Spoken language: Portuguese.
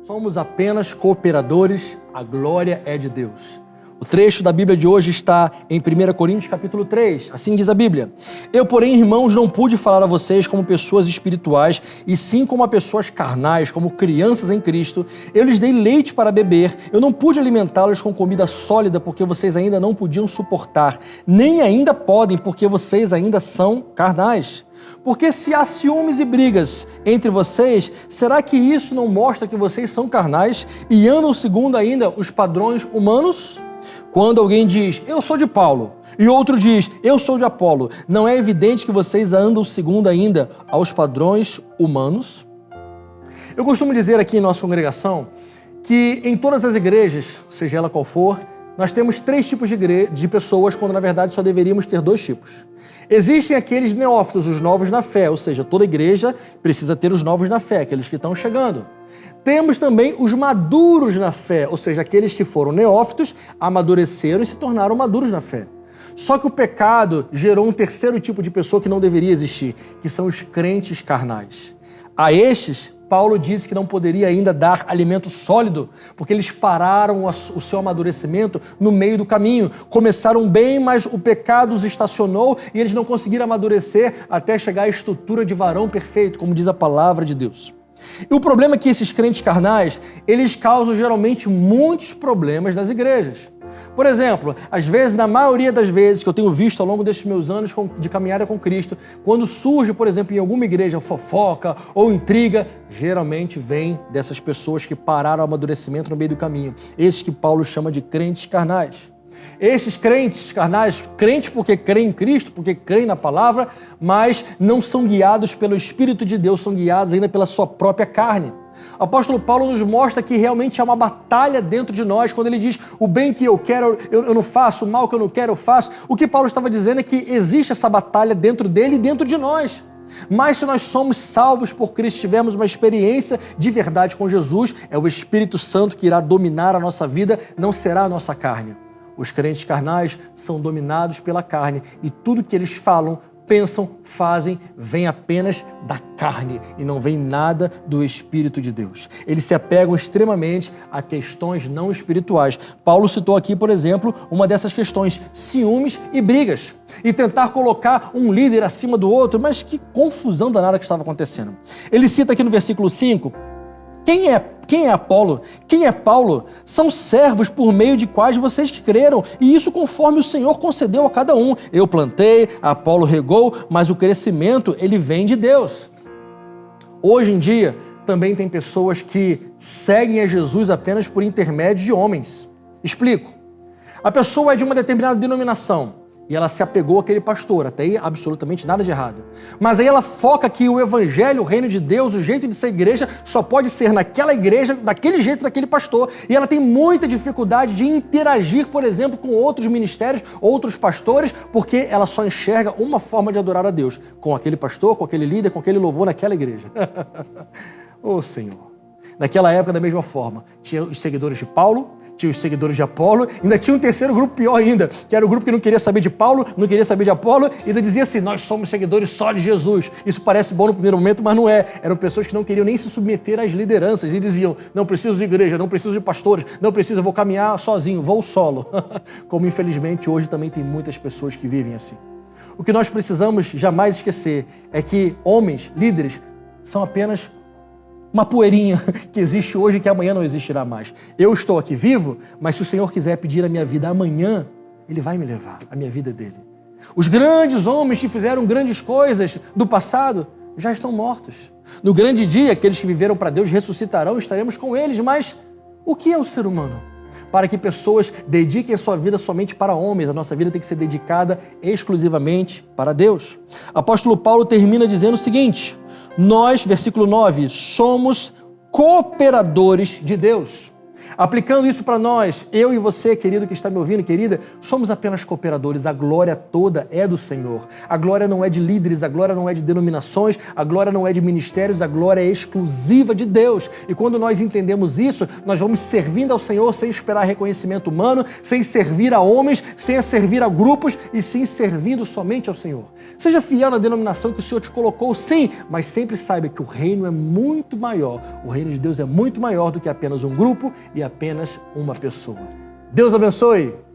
Somos apenas cooperadores, a glória é de Deus. O trecho da Bíblia de hoje está em 1 Coríntios capítulo 3, assim diz a Bíblia. Eu, porém, irmãos, não pude falar a vocês como pessoas espirituais, e sim como a pessoas carnais, como crianças em Cristo. Eu lhes dei leite para beber, eu não pude alimentá-los com comida sólida, porque vocês ainda não podiam suportar, nem ainda podem, porque vocês ainda são carnais. Porque se há ciúmes e brigas entre vocês, será que isso não mostra que vocês são carnais e andam segundo ainda os padrões humanos? Quando alguém diz, eu sou de Paulo, e outro diz, eu sou de Apolo, não é evidente que vocês andam segundo ainda aos padrões humanos? Eu costumo dizer aqui em nossa congregação que em todas as igrejas, seja ela qual for, nós temos 3 tipos de pessoas, quando na verdade só deveríamos ter 2 tipos. Existem aqueles neófitos, os novos na fé, ou seja, toda igreja precisa ter os novos na fé, aqueles que estão chegando. Temos também os maduros na fé, ou seja, aqueles que foram neófitos, amadureceram e se tornaram maduros na fé. Só que o pecado gerou um terceiro tipo de pessoa que não deveria existir, que são os crentes carnais. A estes, Paulo disse que não poderia ainda dar alimento sólido, porque eles pararam o seu amadurecimento no meio do caminho. Começaram bem, mas o pecado os estacionou e eles não conseguiram amadurecer até chegar à estrutura de varão perfeito, como diz a palavra de Deus. E o problema é que esses crentes carnais, eles causam geralmente muitos problemas nas igrejas. Por exemplo, às vezes, na maioria das vezes que eu tenho visto ao longo destes meus anos de caminhada com Cristo, quando surge, por exemplo, em alguma igreja fofoca ou intriga, geralmente vem dessas pessoas que pararam o amadurecimento no meio do caminho. Esses que Paulo chama de crentes carnais. Esses crentes carnais, crentes porque creem em Cristo, porque creem na palavra, mas não são guiados pelo Espírito de Deus, são guiados ainda pela sua própria carne. O apóstolo Paulo nos mostra que realmente há uma batalha dentro de nós, quando ele diz o bem que eu quero eu não faço, o mal que eu não quero eu faço. O que Paulo estava dizendo é que existe essa batalha dentro dele e dentro de nós. Mas se nós somos salvos por Cristo, tivermos uma experiência de verdade com Jesus, é o Espírito Santo que irá dominar a nossa vida, não será a nossa carne. Os crentes carnais são dominados pela carne e tudo que eles falam, pensam, fazem, vem apenas da carne e não vem nada do Espírito de Deus. Eles se apegam extremamente a questões não espirituais. Paulo citou aqui, por exemplo, uma dessas questões, ciúmes e brigas. E tentar colocar um líder acima do outro, mas que confusão danada que estava acontecendo. Ele cita aqui no versículo 5, Quem é Apolo? Quem é Paulo? São servos por meio de quais vocês creram, e isso conforme o Senhor concedeu a cada um. Eu plantei, Apolo regou, mas o crescimento, ele vem de Deus. Hoje em dia, também tem pessoas que seguem a Jesus apenas por intermédio de homens. Explico. A pessoa é de uma determinada denominação, e ela se apegou àquele pastor, até aí absolutamente nada de errado. Mas aí ela foca que o evangelho, o reino de Deus, o jeito de ser igreja, só pode ser naquela igreja, daquele jeito, daquele pastor. E ela tem muita dificuldade de interagir, por exemplo, com outros ministérios, outros pastores, porque ela só enxerga uma forma de adorar a Deus, com aquele pastor, com aquele líder, com aquele louvor naquela igreja. Ô Senhor! Naquela época, da mesma forma, tinha os seguidores de Paulo, tinha os seguidores de Apolo, ainda tinha um terceiro grupo pior ainda, que era o grupo que não queria saber de Paulo, não queria saber de Apolo, e ainda dizia assim, nós somos seguidores só de Jesus. Isso parece bom no primeiro momento, mas não é. Eram pessoas que não queriam nem se submeter às lideranças e diziam, não preciso de igreja, não preciso de pastores, não preciso, eu vou caminhar sozinho, vou solo. Como infelizmente hoje também tem muitas pessoas que vivem assim. O que nós precisamos jamais esquecer é que homens, líderes, são apenas uma poeirinha que existe hoje e que amanhã não existirá mais. Eu estou aqui vivo, mas se o Senhor quiser pedir a minha vida amanhã, Ele vai me levar, a minha vida dele. Os grandes homens que fizeram grandes coisas do passado já estão mortos. No grande dia, aqueles que viveram para Deus ressuscitarão, estaremos com eles, mas o que é o ser humano? Para que pessoas dediquem a sua vida somente para homens, a nossa vida tem que ser dedicada exclusivamente para Deus. Apóstolo Paulo termina dizendo o seguinte, nós, versículo 9, somos cooperadores de Deus. Aplicando isso para nós, eu e você, querido que está me ouvindo, querida, somos apenas cooperadores. A glória toda é do Senhor. A glória não é de líderes, a glória não é de denominações, a glória não é de ministérios, a glória é exclusiva de Deus. E quando nós entendemos isso, nós vamos servindo ao Senhor sem esperar reconhecimento humano, sem servir a homens, sem servir a grupos e sim servindo somente ao Senhor. Seja fiel na denominação que o Senhor te colocou, sim, mas sempre saiba que o reino é muito maior. O reino de Deus é muito maior do que apenas um grupo e apenas uma pessoa. Deus abençoe!